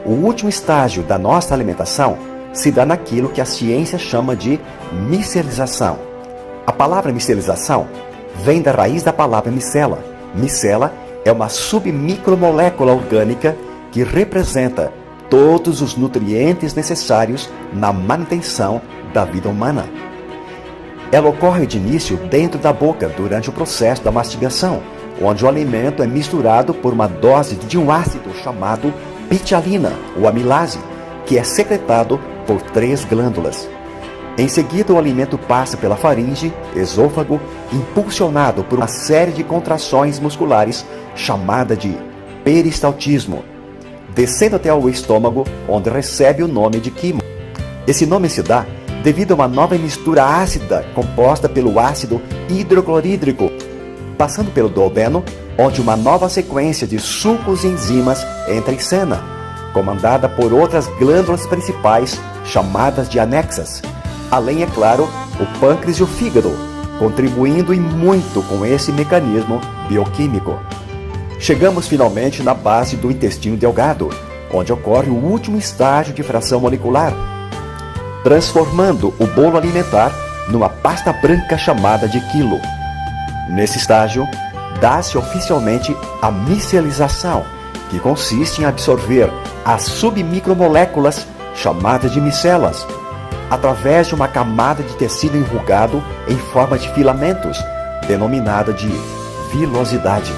O último estágio da nossa alimentação se dá naquilo que a ciência chama de micelização. A palavra micelização vem da raiz da palavra micela. Micela é uma submicromolécula orgânica que representa todos os nutrientes necessários na manutenção da vida humana. Ela ocorre de início dentro da boca durante o processo da mastigação, onde o alimento é misturado por uma dose de um ácido chamado pitialina ou amilase, que é secretado por 3 glândulas. Em seguida, o alimento passa pela faringe, esôfago, impulsionado por uma série de contrações musculares chamada de peristaltismo, descendo até o estômago, onde recebe o nome de quimo. Esse nome se dá devido a uma nova mistura ácida composta pelo ácido hidroclorídrico, passando pelo duodeno, onde uma nova sequência de sucos e enzimas entra em cena, comandada por outras glândulas principais chamadas de anexas, além, é claro, o pâncreas e o fígado, contribuindo e muito com esse mecanismo bioquímico. Chegamos finalmente na base do intestino delgado, onde ocorre o último estágio de fração molecular, transformando o bolo alimentar numa pasta branca chamada de quilo. Nesse estágio, dá-se oficialmente a micelização, que consiste em absorver as submicromoléculas chamadas de micelas, através de uma camada de tecido enrugado em forma de filamentos, denominada de vilosidade.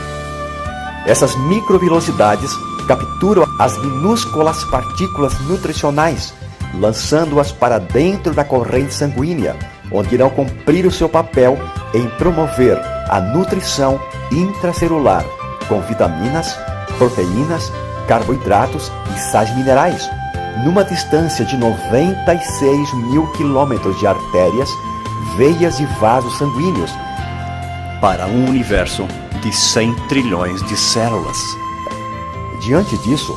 Essas microvilosidades capturam as minúsculas partículas nutricionais, lançando-as para dentro da corrente sanguínea, onde irão cumprir o seu papel em promover a nutrição intracelular, com vitaminas, proteínas, carboidratos e sais minerais, numa distância de 96 mil quilômetros de artérias, veias e vasos sanguíneos, para um universo de 100 trilhões de células. Diante disso,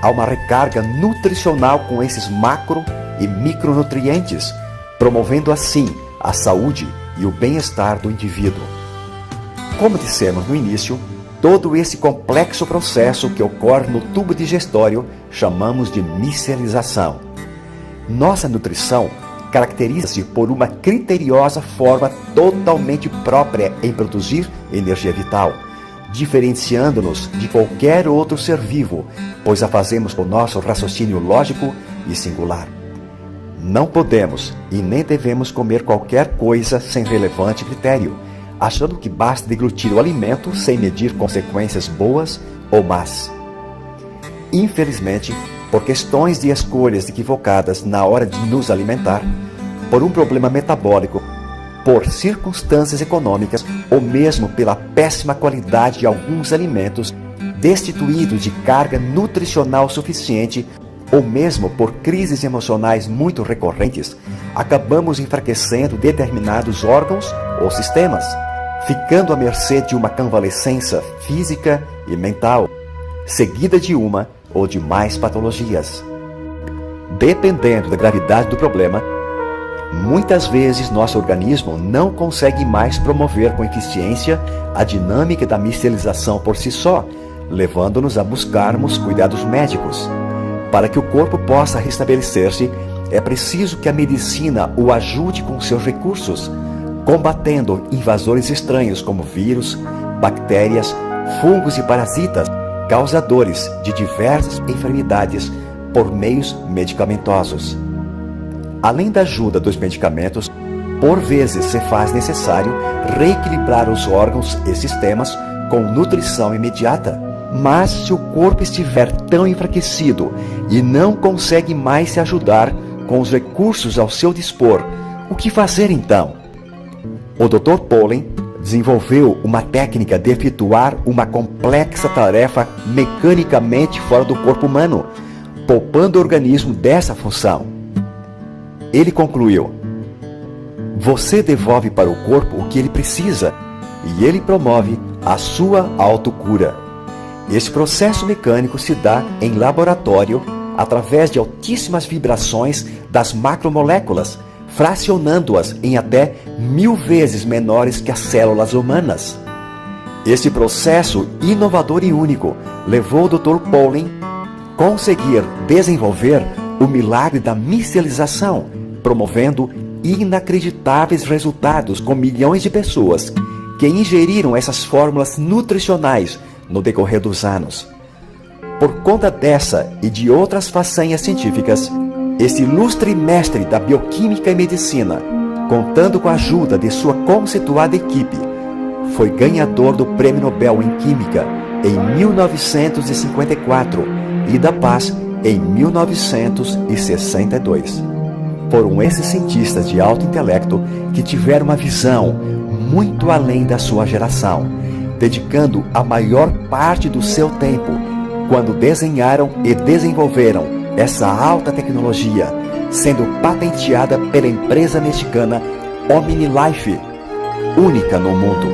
há uma recarga nutricional com esses macro e micronutrientes, promovendo assim a saúde e o bem-estar do indivíduo. Como dissemos no início, todo esse complexo processo que ocorre no tubo digestório chamamos de micelização. Nossa nutrição caracteriza-se por uma criteriosa forma totalmente própria em produzir energia vital, diferenciando-nos de qualquer outro ser vivo, pois a fazemos com nosso raciocínio lógico e singular. Não podemos e nem devemos comer qualquer coisa sem relevante critério, achando que basta deglutir o alimento sem medir consequências boas ou más. Infelizmente, por questões de escolhas equivocadas na hora de nos alimentar, por um problema metabólico, por circunstâncias econômicas ou mesmo pela péssima qualidade de alguns alimentos, destituídos de carga nutricional suficiente, ou mesmo por crises emocionais muito recorrentes, acabamos enfraquecendo determinados órgãos ou sistemas, ficando à mercê de uma convalescença física e mental, seguida de uma ou de mais patologias. Dependendo da gravidade do problema, muitas vezes nosso organismo não consegue mais promover com eficiência a dinâmica da micelização por si só, levando-nos a buscarmos cuidados médicos. Para que o corpo possa restabelecer-se, é preciso que a medicina o ajude com seus recursos, combatendo invasores estranhos como vírus, bactérias, fungos e parasitas, causadores de diversas enfermidades por meios medicamentosos. Além da ajuda dos medicamentos, por vezes se faz necessário reequilibrar os órgãos e sistemas com nutrição imediata. Mas se o corpo estiver tão enfraquecido e não consegue mais se ajudar com os recursos ao seu dispor, o que fazer então? O Dr. Pollen desenvolveu uma técnica de efetuar uma complexa tarefa mecanicamente fora do corpo humano, poupando o organismo dessa função. Ele concluiu: você devolve para o corpo o que ele precisa e ele promove a sua autocura. Esse processo mecânico se dá em laboratório através de altíssimas vibrações das macromoléculas, fracionando-as em até 1000 vezes menores que as células humanas. Esse processo inovador e único levou o Dr. Pollen conseguir desenvolver o milagre da micelização, promovendo inacreditáveis resultados com milhões de pessoas que ingeriram essas fórmulas nutricionais no decorrer dos anos. Por conta dessa e de outras façanhas científicas, esse ilustre mestre da bioquímica e medicina, contando com a ajuda de sua conceituada equipe, foi ganhador do Prêmio Nobel em Química em 1954 e da Paz em 1962. Foram esses cientistas de alto intelecto que tiveram uma visão muito além da sua geração, dedicando a maior parte do seu tempo quando desenharam e desenvolveram essa alta tecnologia, sendo patenteada pela empresa mexicana OmniLife, única no mundo.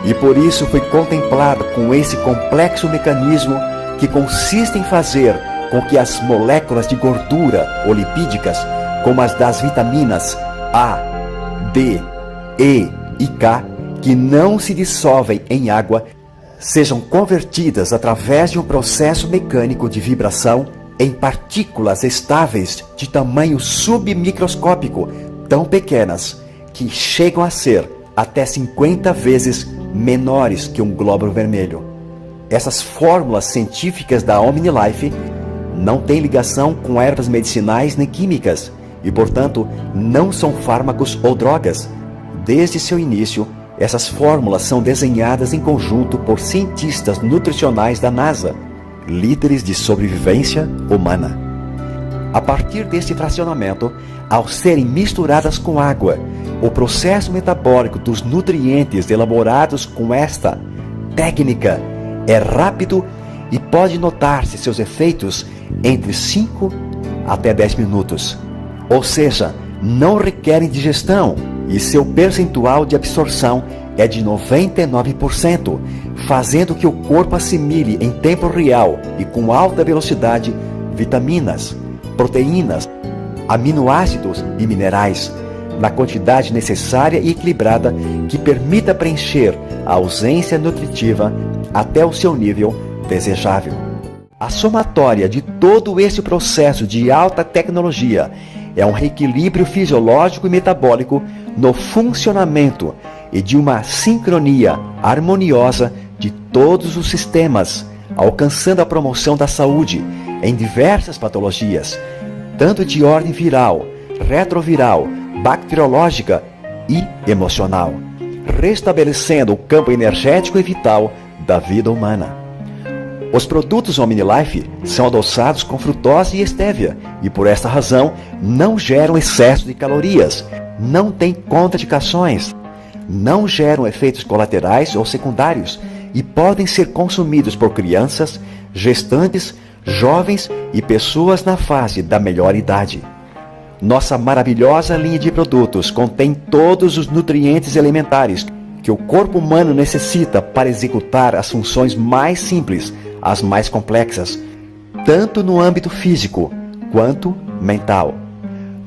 E por isso foi contemplado com esse complexo mecanismo que consiste em fazer com que as moléculas de gordura ou lipídicas, como as das vitaminas A, D, E e K, que não se dissolvem em água, sejam convertidas através de um processo mecânico de vibração em partículas estáveis de tamanho submicroscópico, tão pequenas que chegam a ser até 50 vezes menores que um glóbulo vermelho. Essas fórmulas científicas da OmniLife não têm ligação com ervas medicinais nem químicas e, portanto, não são fármacos ou drogas. Desde seu início, essas fórmulas são desenhadas em conjunto por cientistas nutricionais da NASA, líderes de sobrevivência humana. A partir deste fracionamento, ao serem misturadas com água, o processo metabólico dos nutrientes elaborados com esta técnica é rápido e pode notar-se seus efeitos entre 5 até 10 minutos. Ou seja, não requerem digestão e seu percentual de absorção é de 99%, fazendo que o corpo assimile em tempo real e com alta velocidade vitaminas, proteínas, aminoácidos e minerais, na quantidade necessária e equilibrada que permita preencher a ausência nutritiva até o seu nível desejável. A somatória de todo esse processo de alta tecnologia é um reequilíbrio fisiológico e metabólico no funcionamento e de uma sincronia harmoniosa de todos os sistemas, alcançando a promoção da saúde em diversas patologias, tanto de ordem viral, retroviral, bacteriológica e emocional, restabelecendo o campo energético e vital da vida humana. Os produtos OmniLife são adoçados com frutose e estévia e, por esta razão, não geram excesso de calorias, não têm contraindicações, não geram efeitos colaterais ou secundários e podem ser consumidos por crianças, gestantes, jovens e pessoas na fase da melhor idade. Nossa maravilhosa linha de produtos contém todos os nutrientes elementares que o corpo humano necessita para executar as funções mais simples às mais complexas, tanto no âmbito físico quanto mental.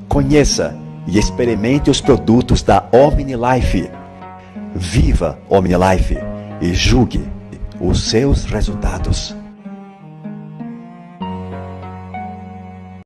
Conheça e experimente os produtos da OmniLife. Viva OmniLife e julgue os seus resultados.